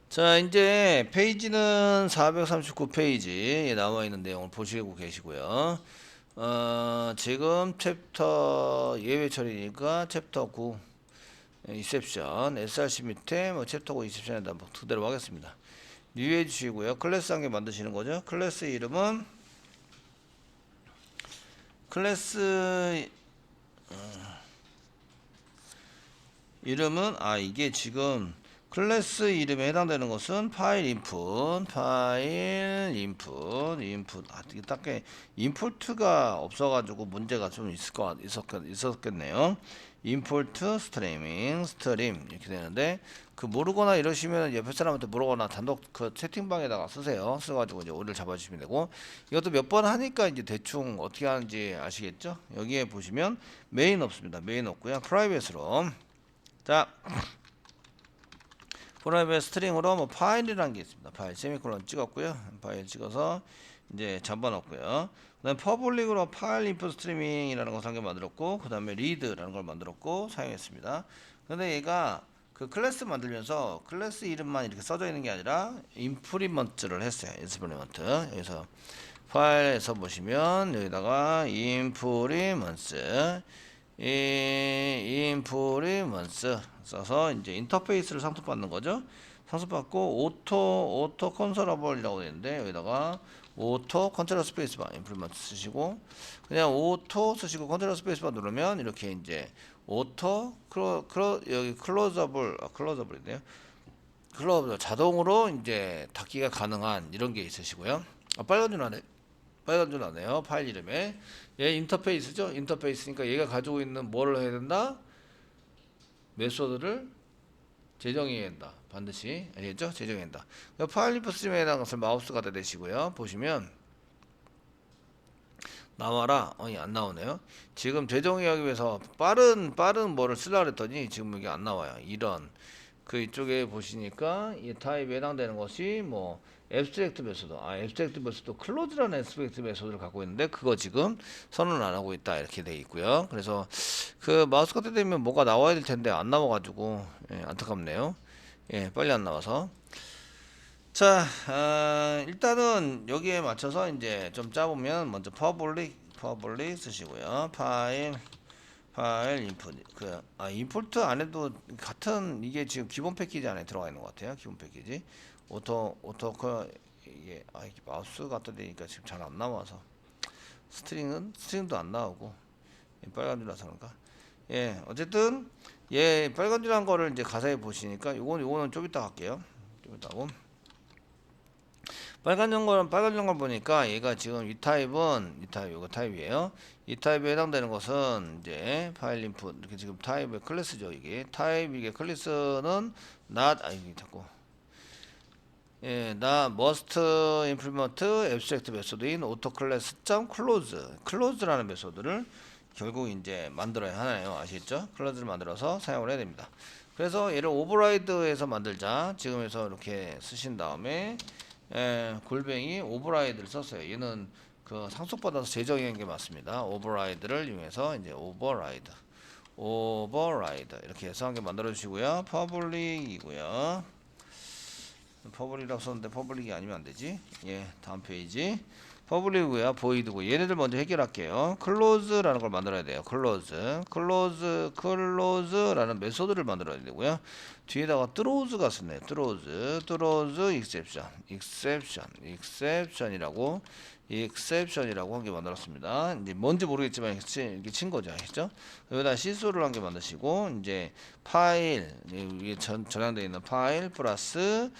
자, 이제 페이지는 439페이지 나와 있는 내용을 보시고 계시고요. 지금 챕터 예외 처리니까 챕터 9 이셉션 SRC 밑에 뭐 챕터 9 이셉션에다 뭐 그대로 하겠습니다. 유의해 주시고요. 클래스 한 개 만드시는 거죠. 클래스 이름은 이게 지금 클래스 이름에 해당되는 것은 인풋. 이게 딱히 인풋가 없어가지고 문제가 좀 있었겠네요. 인풋 스트림 이렇게 되는데 그 모르거나 이러시면 옆에 사람한테 물어거나 단독 그 채팅방에다가 쓰세요. 써가지고 이제 오류를 잡아주시면 되고 이것도 몇 번 하니까 이제 대충 어떻게 하는지 아시겠죠? 여기에 보시면 메인 없습니다. 메인 없고요. 프라이빗으로 자, 프라이빗 스트링으로 뭐 파일이라는 게 있습니다. 파일 세미콜론 찍었고요. 파일 찍어서 이제 잡아놓고요. 그다음 퍼블릭으로 파일 인풋 스트리밍이라는 것을 한 개 만들었고, 그다음에 리드라는 걸 만들었고 사용했습니다. 근데 얘가 그 클래스 만들면서 클래스 이름만 이렇게 써져 있는 게 아니라 인프리먼트를 했어요. 인프리먼트. 여기서 파일에서 보시면 여기다가 인프리먼트 인프리먼스 써서 이제 인터페이스를 상속받는 거죠. 상속받고 오토 컨트롤러블이라고 되는데 여기다가 오토 컨트롤 스페이스바 인프리먼트 쓰시고 그냥 오토 쓰시고 컨트롤 스페이스바 누르면 이렇게 이제 오토 여기 클로저블이네요. 클로저 자동으로 이제 닫기가 가능한 이런 게 있으시고요. 빨간 줄 안에 빨간 줄 아네요. 파일 이름에 얘 인터페이스죠. 인터페이스니까 얘가 가지고 있는 뭐를 해야 된다? 메소드를 제정해야 된다. 반드시 알겠죠? 제정해야 된다. 파일 인풋 스트림에 해당하는 것을 마우스 갖다 대시고요. 보시면 나와라. 안 나오네요. 지금 제정하기 위해서 빠른 뭐를 쓰려고 했더니 지금 여기 안 나와요. 이런 그 이쪽에 보시니까 이 타입에 해당되는 것이 뭐 앱스트랙트 메소드, 앱스트랙트 메소드 클로즈라는 앱스트랙트 메소드를 갖고 있는데 그거 지금 선언을 안 하고 있다 이렇게 돼 있고요. 그래서 그 마우스 커트 되면 뭐가 나와야 될 텐데 안 나와가지고 안타깝네요. 빨리 안 나와서. 자, 일단은 여기에 맞춰서 이제 좀 짜보면 먼저 퍼블릭 쓰시고요. 파일 인풋 인풋 안에도 같은 이게 지금 기본 패키지 안에 들어가 있는 것 같아요. 기본 패키지 이게 이게 마우스 갖다 대니까 지금 잘 안 나와서 스트링도 안 나오고 빨간 줄라서 그런가. 어쨌든 빨간 줄한 거를 이제 가사에 보시니까 요거는 좀 이따 할게요. 좀 이따고 빨간 걸 보니까 얘가 지금 요거 타입이에요. 이 타입에 해당되는 것은 이제 파일 인풋 이렇게 지금 타입의 클래스죠. 이게 클래스는 not 이게 자꾸 나 must implement abstract method인 auto class close라는 메소드를 결국 이제 만들어야 하나요. 아시겠죠? 클로즈를 만들어서 사용을 해야 됩니다. 그래서 얘를 오버라이드에서 만들자. 지금에서 이렇게 쓰신 다음에 골뱅이 오버라이드를 썼어요. 얘는 그 상속받아서 제정한 게 맞습니다. 오버라이드를 이용해서 이제 오버라이드 이렇게 해서 한 개 만들어 주시고요. 퍼블릭이고요. 퍼블릭이라고 썼는데 퍼블릭이 아니면 안 되지. 다음 페이지. 퍼블릭이고요. 보이드고 얘네들 먼저 해결할게요. 클로즈라는 걸 만들어야 돼요. 클로즈라는 메소드를 만들어야 되고요. 뒤에다가 트로즈가 쓰네요. 트로즈 익셉션이라고 한 개 만들었습니다. 이제 뭔지 모르겠지만 이렇게 친 거죠. 알겠죠? 여기다 시소를 한 개 만드시고 이제 파일 위에 저장되어 있는 파일 플러스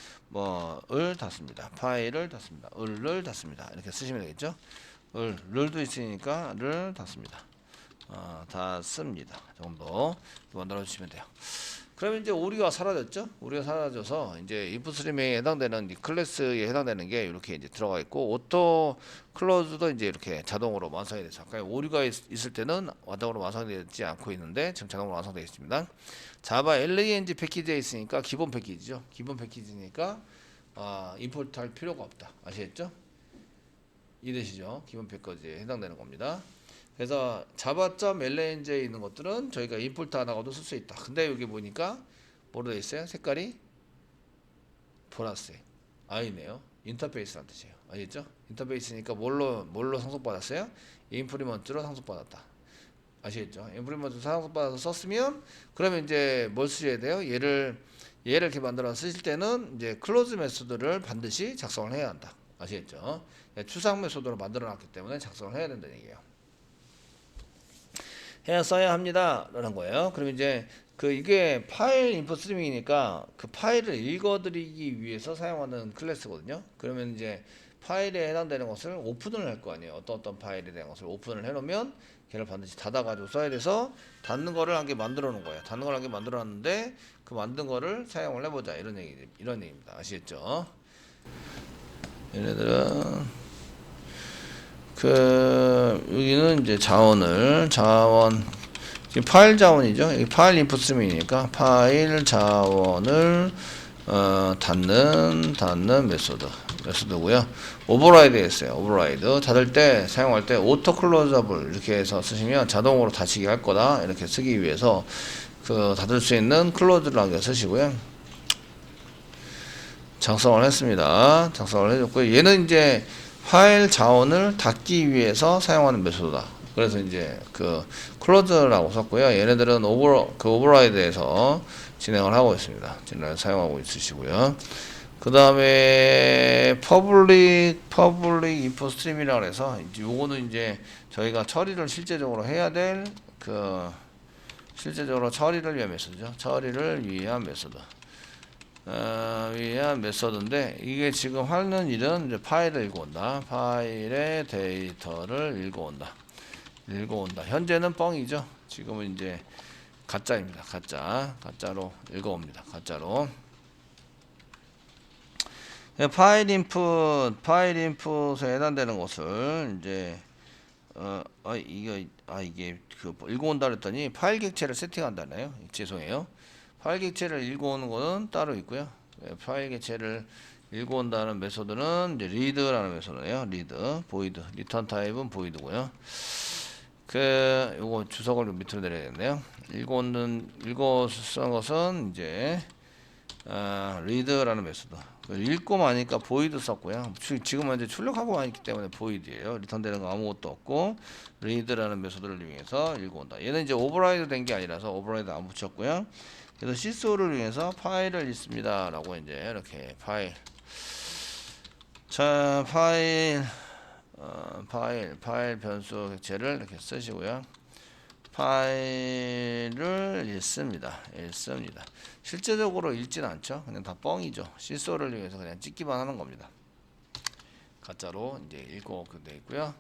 을 닫습니다. 파일을 닫습니다. 을을 닫습니다. 이렇게 쓰시면 되겠죠? 을도 있으니까 를 닫습니다. 닫습니다. 정도 만들어 주시면 돼요. 그러면 이제 오류가 사라졌죠? 오류가 사라져서 이제 input 스트림에 해당되는 클래스에 해당되는 게 이렇게 이제 들어가 있고 오토 클로즈도 이제 이렇게 자동으로 완성이 돼서 아까 오류가 있을 때는 자동으로 완성되지 않고 있는데 지금 자동으로 완성되어 있습니다. 자바 lang 패키지에 있으니까 기본 패키지죠. 기본 패키지니까 임포트 할 필요가 없다. 아시겠죠? 이해되시죠? 기본 패키지에 해당되는 겁니다. 그래서 java.lang에 있는 것들은 저희가 임포트 안 하고도 쓸 수 있다. 근데 여기 보니까 뭐로 되어 있어요? 색깔이 보라색 i네요. 인터페이스란 뜻이에요. 알겠죠? 인터페이스니까 뭘로 상속받았어요? 인프리먼트로 상속받았다. 아시겠죠? 인프리먼트 상속받아서 썼으면 그러면 이제 뭘 쓰셔야 돼요? 얘를 이렇게 만들어 쓰실 때는 이제 클로즈 메소드를 반드시 작성을 해야 한다. 아시겠죠? 추상 메소드로 만들어 놨기 때문에 작성을 해야 된다는 얘기예요. 해야 써야 합니다. 라는 거예요. 그럼 이제 이게 파일 인풋 스트리밍이니까 그 파일을 읽어드리기 위해서 사용하는 클래스거든요. 그러면 이제 파일에 해당되는 것을 오픈을 할 거 아니에요. 어떤 파일에 대한 것을 오픈을 해놓으면 걔를 반드시 닫아가지고 써야 돼서 닫는 거를 한 개 만들어 놓은 거예요. 닫는 걸 한 개 만들어 놨는데 그 만든 거를 사용을 해보자. 이런 얘기입니다. 아시겠죠? 얘네들은 여기는 이제 자원 지금 파일 자원이죠. 여기 파일 인풋 스트리밍이니까 파일 자원을 닫는 메소드고요. 오버라이드 했어요. 오버라이드 닫을 때 사용할 때 오토 클로저블 이렇게 해서 쓰시면 자동으로 닫히게 할 거다. 이렇게 쓰기 위해서 닫을 수 있는 클로즈를 하게 쓰시고요. 작성을 했습니다. 작성을 해줬고요. 얘는 이제 파일 자원을 닫기 위해서 사용하는 메소드다. 그래서 이제 클로즈라고 썼고요. 얘네들은 오버라이드에서 진행을 하고 있습니다. 진행을 사용하고 있으시고요. 그 다음에 퍼블릭 인풋 스트림이라고 해서 요거는 이제 저희가 처리를 실제적으로 해야 될 실제적으로 처리를 위한 메소드죠. 처리를 위한 메소드인데 이게 지금 하는 일은 이제 파일을 읽어온다. 파일의 데이터를 읽어온다. 현재는 뻥이죠. 지금은 이제 가짜입니다. 가짜로 읽어옵니다. 가짜로. 파일 인풋에 해당되는 것을 이제 이게 읽어온다 그랬더니 파일 객체를 세팅한다네요. 죄송해요. 파일 객체를 읽어오는 거는 따로 있고요. 파일 객체를 읽어온다는 메소드는 이제 read라는 메소드예요. read, void, return 타입은 void고요. 요거 주석을 밑으로 내려야겠네요. 읽어 쓰는 것은 이제 read라는 메소드. 읽고 마니까 void 썼고요. 지금 현재 출력하고 마있기 때문에 void예요. 리턴되는 거 아무것도 없고 read라는 메소드를 이용해서 읽어온다. 얘는 이제 오버라이드 된 게 아니라서 오버라이드 안 붙였고요. 그래서 시소를 이용해서 파일을 읽습니다. 라고 이제 이렇게 파일 변수 객체를 이렇게 쓰시고요. 파일을 읽습니다. 실제적으로 읽진 않죠. 그냥 다 뻥이죠. 시소를 이용해서 그냥 찍기만 하는 겁니다. 가짜로 이제 읽고 되어 있고요.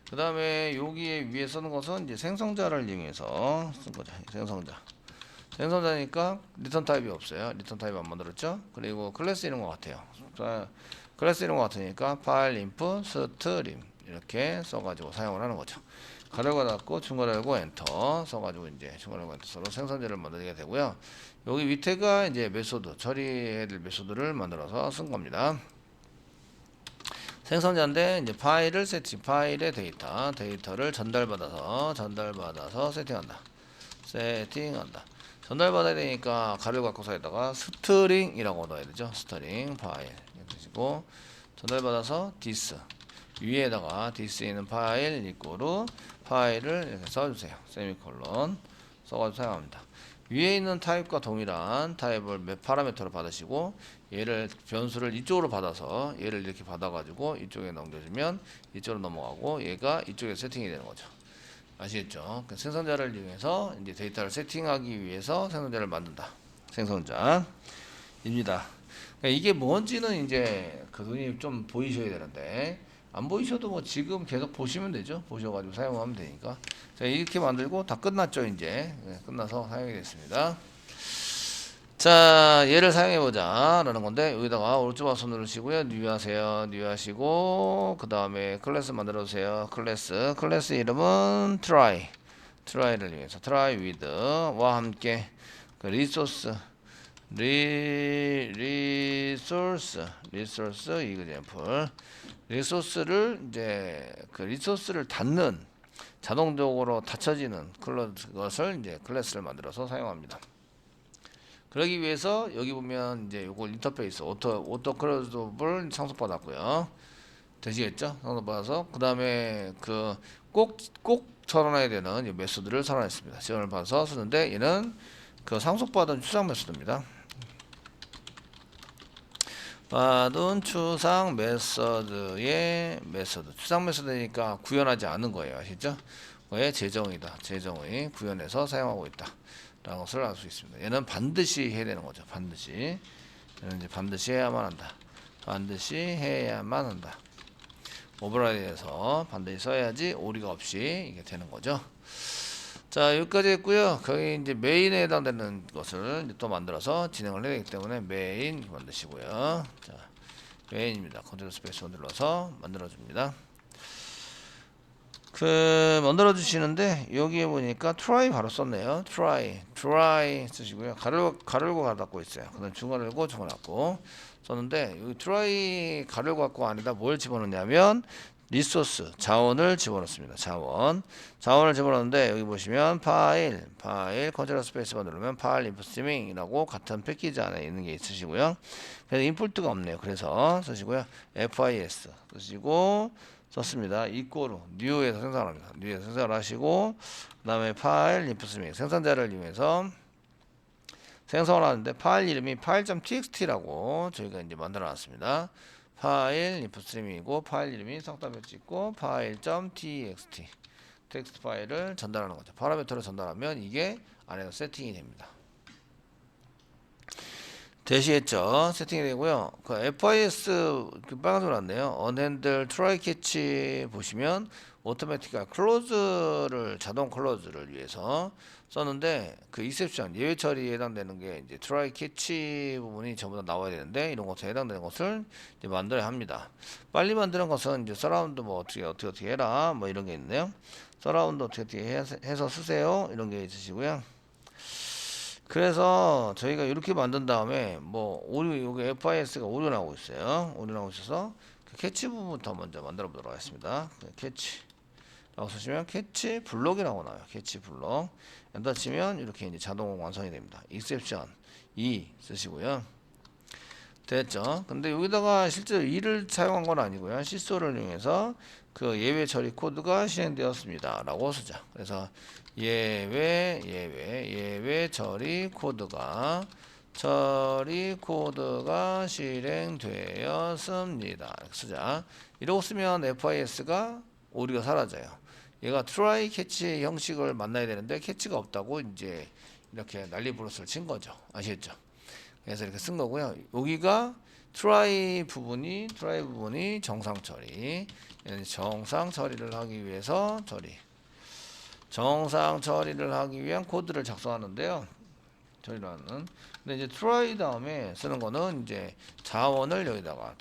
그 다음에 여기에 위에 쓰는 것은 이제 생성자를 이용해서 쓴 거죠. 생성자니까 리턴 타입이 없어요. 리턴 타입 안 만들었죠. 그리고 클래스 이런 것 같아요. 클래스 이런 것 같으니까 파일 인풋 스트림 이렇게 써가지고 사용을 하는 거죠. 가로가 닫고 중괄호 열고 엔터 써가지고 이제 중괄호 열고 엔터 써로 생성자를 만들게 되고요. 여기 밑에가 이제 메소드 처리해야 될 메소드를 만들어서 쓴 겁니다. 생성자인데 이제 파일을 파일의 데이터를 전달받아서 세팅한다. 전달받아야 되니까 가로 괄호사에다가 스트링이라고 넣어야 되죠. 스트링 파일 이렇게 쓰시고 전달받아서 디스 위에다가 디스에 있는 파일 이꼬르 파일을 이렇게 써주세요. 세미콜론 써가지고 사용합니다. 위에 있는 타입과 동일한 타입을 파라미터로 받으시고 얘를 변수를 이쪽으로 받아서 얘를 이렇게 받아가지고 이쪽에 넘겨주면 이쪽으로 넘어가고 얘가 이쪽에 세팅이 되는 거죠. 아시겠죠? 생성자를 이용해서 이제 데이터를 세팅하기 위해서 생성자를 만든다. 생성자입니다. 그러니까 이게 뭔지는 이제 눈이 좀 보이셔야 되는데 안 보이셔도 뭐 지금 계속 보시면 되죠. 보셔가지고 사용하면 되니까. 자, 이렇게 만들고 다 끝났죠. 이제 끝나서 사용이 됐습니다. 자, 얘를 사용해보자 라는 건데 여기다가 오른쪽 마우스 누르시고요. 뉴 하시고 그 다음에 클래스 만들어주세요. 클래스 이름은 try를 이용해서 try with와 함께 리소스 example 리소스를 이제 리소스를 닫는 자동적으로 닫혀지는 것을 이제 클래스를 만들어서 사용합니다. 그러기 위해서 여기 보면 이제 요걸 인터페이스 오토 클로즈업을 상속받았고요. 되시겠죠? 상속받아서 그 다음에 그 꼭 선언해야 되는 이 메소드를 선언했습니다. 지원을 받아서 쓰는데 얘는 그 상속받은 추상 메소드입니다. 받은 추상 메서드의 메서드 추상 메서드니까 구현하지 않은 거예요. 아시죠? 그의 재정의다. 재정의 구현해서 사용하고 있다 라는 것을 알 수 있습니다. 얘는 반드시 해야 되는 거죠. 반드시. 얘는 이제 반드시 해야만 한다. 반드시 해야만 한다. 오버라이드해서 반드시 써야지 오류가 없이 이게 되는 거죠. 자, 여기까지 했고요. 거기 이제 메인에 해당되는 것을 이제 또 만들어서 진행을 해야 되기 때문에 메인 만드시고요. 자, 메인입니다. 컨트롤 스페이스 눌러서 만들어줍니다. 만들어 주시는데 여기에 보니까 try 바로 썼네요. try 쓰시고요. 가르고 닫고 있어요. 그다음 중괄호 중괄호 닫고 썼는데 여기 try 가르고 닫고 안에다 뭘 집어넣냐면 리소스 자원을 집어넣습니다. 자원을 집어넣는데 여기 보시면 파일 컨트롤 스페이스바 누르면 파일 인풋 스트리밍이라고 같은 패키지 안에 있는 게 있으시고요. 그래서 인풋가 없네요. 그래서 쓰시고요. FIS 쓰시고 썼습니다. 이꼬르 뉴에서 생성합니다. 뉴에서 생성을 하시고 그다음에 파일 인풋 스트리밍 생산자를 이용해서 생성을 하는데 파일 이름이 파일.txt라고 저희가 이제 만들어 놨습니다. 파일 인풋 스트리밍이고 파일 이름이 성따로 찍고 파일.txt 텍스트 파일을 전달하는 거죠. 파라미터를 전달하면 이게 안에서 세팅이 됩니다. 되시겠죠? 세팅이 되고요. 그 FIS 빨간색 났네요. unhandle try catch 보시면 오토매틱한 클로즈를 자동 클로즈를 위해서 썼는데 그 exception 예외 처리에 해당되는 게 이제 try catch 부분이 전부 다 나와야 되는데 이런 것에 해당되는 것을 이제 만들어야 합니다. 빨리 만드는 것은 이제 서라운드 뭐 어떻게 해라 뭐 이런 게 있네요. 서라운드 어떻게 해서 쓰세요 이런 게 있으시고요. 그래서 저희가 이렇게 만든 다음에 뭐 오류 여기 FIS가 오류 나오고 있어요. 오류 나오고 있어서 그 캐치 부분부터 먼저 만들어 보도록 하겠습니다. 캐치라고 쓰시면 캐치 블록이라고 나와요. 캐치 블록 엔터 치면 이렇게 이제 자동 완성이 됩니다. exception 2 쓰시고요. 됐죠? 근데 여기다가 실제로 2를 사용한 건 아니고요. 시소를 이용해서 그 예외 처리 코드가 실행되었습니다. 라고 쓰죠. 그래서 예외 처리 코드가 실행되었습니다. 이렇게 쓰자. 이러고 쓰면 FIS가 오류가 사라져요. 얘가 try catch 형식을 만나야 되는데 캐치가 없다고 이제 이렇게 난리 부르스를 친 거죠. 아시겠죠? 그래서 이렇게 쓴 거고요. 여기가 try 부분이 정상 처리. 정상 처리를 하기 위해서 정상 처리를 하기 위한 코드를 작성하는데요. 처리라는. 근데 이제 try 다음에 쓰는 거는 이제 자원을 여기다가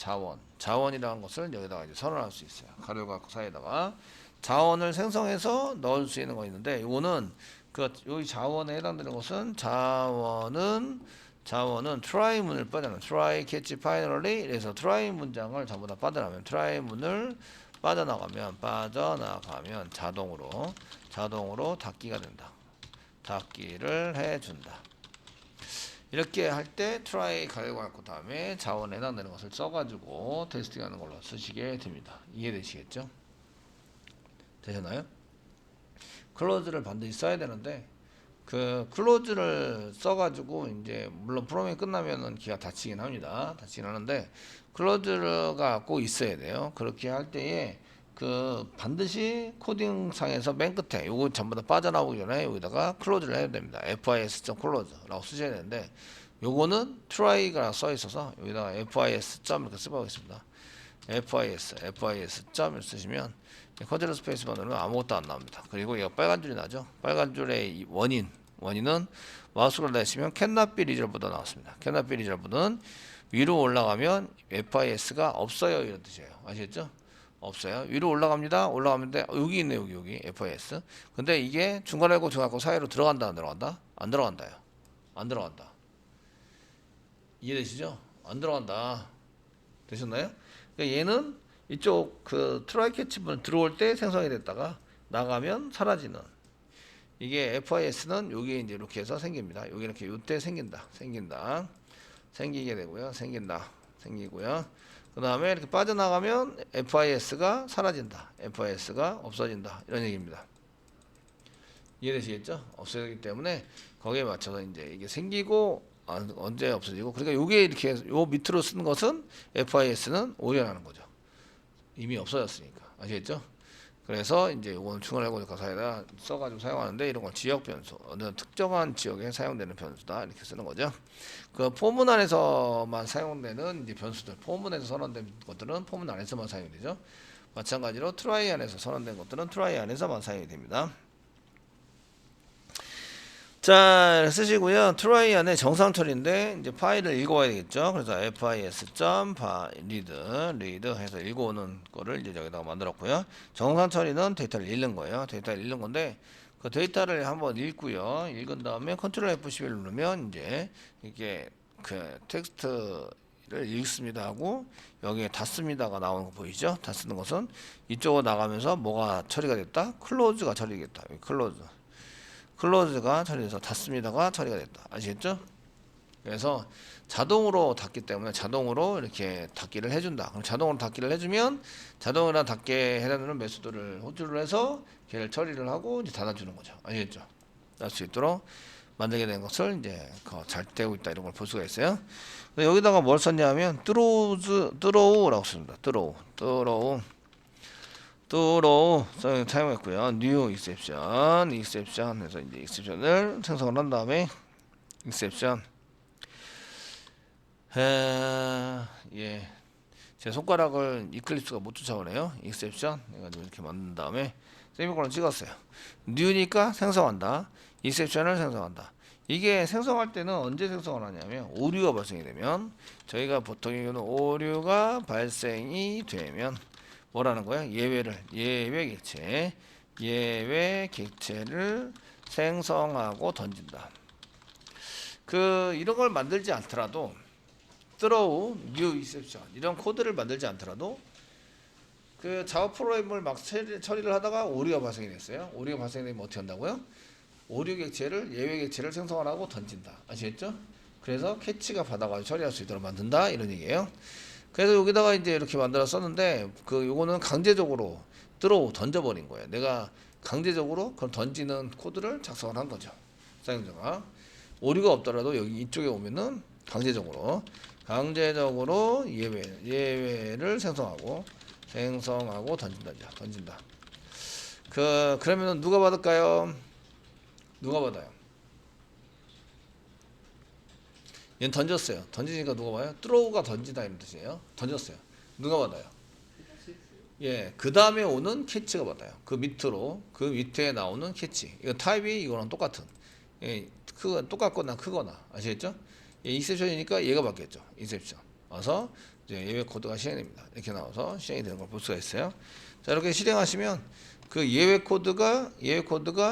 자원이라는 것을 여기다가 이제 선언할 수 있어요. 가로과 사이에다가 자원을 생성해서 넣을 수 있는 거 있는데 이거는 여기 자원에 해당되는 것은 자원은 try 문을 빠져나가면 try catch finally 그래서 try 문장을 전부 다 빠져나가면 try 문을 빠져나가면 자동으로 닫기가 된다. 닫기를 해준다. 이렇게 할 때 try 가려고 할 그 다음에 자원에 해당되는 것을 써가지고 테스팅하는 걸로 쓰시게 됩니다. 이해되시겠죠? 되셨나요? 클로즈를 반드시 써야 되는데 그 클로즈를 써가지고 이제 물론 프로그램이 끝나면은 기가 닫히긴 합니다. 닫히긴 하는데 클로즈가 꼭 있어야 돼요. 그렇게 할 때에 그 반드시 코딩 상에서 맨 끝에 요거 전부 다 빠져나오기 전에 여기다가 클로즈를 해야 됩니다. fis.close라고 쓰셔야 되는데 요거는 try가 써 있어서 여기다가 fis. 이렇게 써보겠습니다. fis. 이렇게 쓰시면 컨트롤 스페이스만 누르면 아무것도 안 나옵니다. 그리고 이거 빨간 줄이 나죠. 빨간 줄의 원인은 마우스를 내시면 cannot be resolved가 나왔습니다. cannot be resolved는 위로 올라가면 FIS가 없어요 이런 뜻이에요. 아시겠죠? 없어요. 위로 올라가는데 여기 있네 여기 FIS. 근데 이게 중간하고 사이로 들어간다 안 들어간다? 안 들어간다요. 안 들어간다. 이해되시죠? 안 들어간다. 되셨나요? 그러니까 얘는 이쪽 그 트라이 캐치분 들어올 때 생성이 됐다가 나가면 사라지는 이게 FIS는 여기 이제 이렇게 해서 생깁니다. 여기 이렇게 요때 생긴다. 생기게 되고요. 생기고요. 그 다음에 이렇게 빠져나가면 FIS가 사라진다. FIS가 없어진다. 이런 얘기입니다. 이해되시겠죠? 없어지기 때문에 거기에 맞춰서 이제 이게 생기고 언제 없어지고, 그러니까 요게 이렇게 요 밑으로 쓴 것은 FIS는 오류라는 거죠. 이미 없어졌으니까. 아시겠죠? 그래서 이제 요거는 중괄호고 가사에다 써가지고 사용하는데, 이런 건 지역 변수, 어느 특정한 지역에 사용되는 변수다 이렇게 쓰는 거죠. 그 포문 안에서만 사용되는 이제 변수들, 포문에서 선언된 것들은 포문 안에서만 사용이 되죠. 마찬가지로 트라이 안에서 선언된 것들은 트라이 안에서만 사용이 됩니다. 자, 쓰시고요. 트라이 안에 정상 처리인데 이제 파일을 읽어와야 되겠죠. 그래서 fis.read 해서 읽어오는 거를 이제 여기다가 만들었고요. 정상 처리는 데이터를 읽는 거예요. 데이터를 읽는 건데 그 데이터를 한번 읽고요. 읽은 다음에 컨트롤 F11 누르면 이제 이게 그 텍스트를 읽습니다 하고 여기에 닫습니다가 나오는 거 보이죠? 닫는 것은 이쪽으로 나가면서 뭐가 처리가 됐다? 클로즈가 처리겠다. 클로즈가 처리돼서 닫습니다가 처리가 됐다. 아시겠죠? 그래서 자동으로 닫기 때문에 자동으로 이렇게 닫기를 해준다. 그럼 자동으로 닫기를 해주면 자동으로 닫게 해당되는 매수도를 호출을 해서 걔를 처리를 하고 이제 닫아주는 거죠. 아시겠죠? 할 수 있도록 만들게 된 것을 이제 잘 되고 있다 이런 걸 볼 수가 있어요. 여기다가 뭘 썼냐면 throughla고 씁니다. through 사용했고요. new exception 해서 이제 exception을 생성을 한 다음에 exception 예, 제 손가락을 이클립스가 못 쫓아오네요. exception 해가지고 이렇게 만든 다음에 세미콜론 찍었어요. new니까 생성한다. exception을 생성한다. 이게 생성할 때는 언제 생성을 하냐면 오류가 발생이 되면, 저희가 보통 이거는 오류가 발생이 되면 뭐라는 거야? 예외 객체를 생성하고 던진다. 이런 걸 만들지 않더라도 throw new exception 이런 코드를 만들지 않더라도 그 자바 프로그램을 막 처리를 하다가 오류가 발생이 됐어요. 오류가 발생되면 어떻게 한다고요? 예외 객체를 생성하고 던진다. 아시겠죠? 그래서 캐치가 받아가지고 처리할 수 있도록 만든다 이런 얘기예요. 그래서 여기다가 이제 이렇게 만들어 썼는데 요거는 강제적으로 던져버린 거예요. 내가 강제적으로 그걸 던지는 코드를 작성을 한 거죠. 사용자가 오류가 없더라도 여기 이쪽에 오면은 강제적으로 예외를 생성하고 던진다. 그러면은 누가 받을까요? 누가 받아요? 얘는 던졌어요. 던지니까 누가 봐요? throw가 던지다 이런 뜻이에요. 던졌어요. 누가 받아요? 예, 그 다음에 오는 캐치가 받아요. 그 밑에 나오는 캐치. 이거 타입이 이거랑 똑같은. 예, 똑같거나 크거나. 아시겠죠? 예, 익셉션이니까 얘가 받겠죠. 익셉션. 와서 이제 예외 코드가 실행됩니다. 이렇게 나와서 실행이 되는 걸 볼 수가 있어요. 자, 이렇게 실행하시면 그 예외 코드가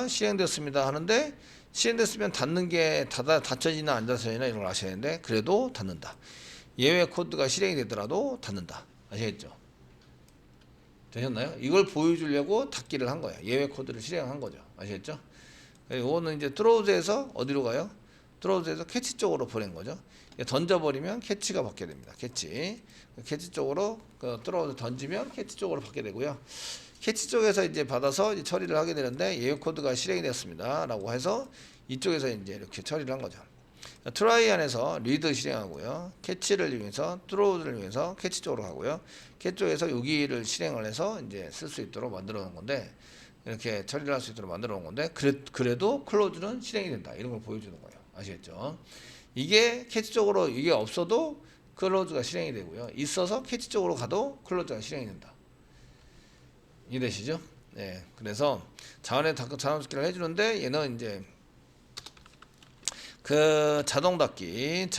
실행됐습니다 하는데, 실행됐으면 닫는 게 닫혀지나 안 닫혀지나 이런 걸 아셔야 되는데, 그래도 닫는다. 예외 코드가 실행이 되더라도 닫는다. 아시겠죠? 되셨나요? 이걸 보여주려고 닫기를 한 거예요. 예외 코드를 실행한 거죠. 아시겠죠? 이거는 이제 트로우즈에서 어디로 가요? 트로우즈에서 캐치 쪽으로 보낸 거죠. 던져버리면 캐치가 받게 됩니다. 캐치 쪽으로 트로우즈 던지면 캐치 쪽으로 받게 되고요. 캐치 쪽에서 이제 받아서 이제 처리를 하게 되는데, 예외 코드가 실행이 되었습니다 라고 해서 이쪽에서 이제 이렇게 처리를 한 거죠. 트라이 안에서 리드 실행하고요. 캐치를 이용해서 트로우즈를 이용해서 캐치 쪽으로 가고요. 캐치 쪽에서 여기를 실행을 해서 이제 쓸 수 있도록 만들어 놓은 건데, 이렇게 처리를 할 수 있도록 만들어 놓은 건데, 그래도 클로즈는 실행이 된다 이런 걸 보여주는 거예요. 아시겠죠? 이게 캐치 쪽으로 이게 없어도 클로즈가 실행이 되고요. 있어서 캐치 쪽으로 가도 클로즈가 실행이 된다. 이해되시죠? 네. 그래서 자원의 자동스키를 해주는데, 얘는 이제 자동 닫기는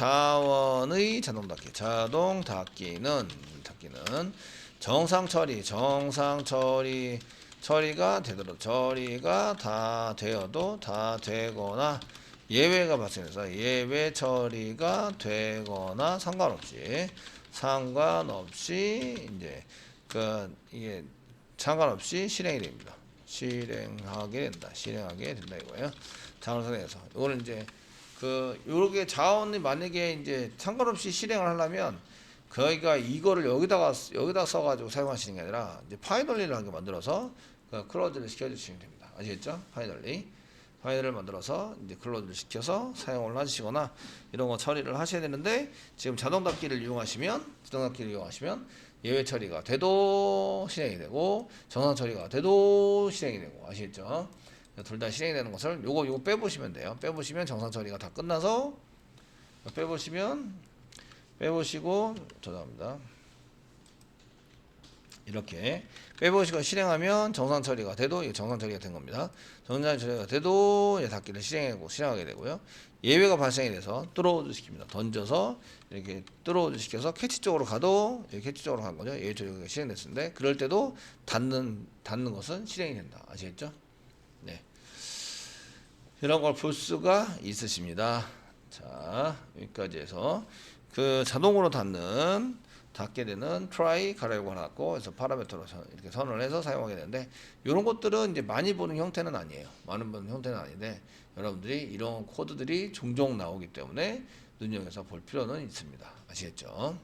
정상 처리가 다 되거나 예외가 발생해서 예외 처리가 되거나 상관없이 이제 이게 상관없이 실행이 됩니다. 실행하게 된다. 실행하게 된다 이거예요. 자원을 선행해서. 이거는 이제 요렇게 자원이 만약에 이제 상관없이 실행을 하려면 저희가 이거를 여기다가 써가지고 사용하시는 게 아니라 이제 파이널리를 하게 만들어서 클로즈를 시켜주시면 됩니다. 아시겠죠? 파이널을 만들어서 이제 클로즈를 시켜서 사용을 하시거나 이런 거 처리를 하셔야 되는데 지금 자동 닫기를 이용하시면 예외 처리가 돼도 실행이 되고 정상 처리가 돼도 실행이 되고 아시겠죠? 둘 다 실행이 되는 것을 요거 빼보시면 돼요. 빼보시면 정상 처리가 다 끝나서 빼보시고 죄송합니다. 이렇게 빼보시고 실행하면 정상 처리가 돼도 이게 정상 처리가 된 겁니다. 정상 처리가 돼도 닫기를 실행하게 되고요. 예외가 발생이 돼서 뚫어오즈 시킵니다. 던져서 이렇게 뚫어오즈 시켜서 캐치 쪽으로 가도 캐치 쪽으로 간 거죠. 예외 처리가 실행됐는데 그럴 때도 닫는 것은 실행이 된다. 아시겠죠? 네. 이런 걸 볼 수가 있으십니다. 자, 여기까지 해서 자동으로 닫게 되는 try 가려고 해놨고, 그래서 파라미터로 이렇게 선언을 해서 사용하게 되는데, 이런 것들은 이제 많이 보는 형태는 아니에요. 많은 보는 형태는 아닌데, 여러분들이 이런 코드들이 종종 나오기 때문에 눈여겨서 볼 필요는 있습니다. 아시겠죠?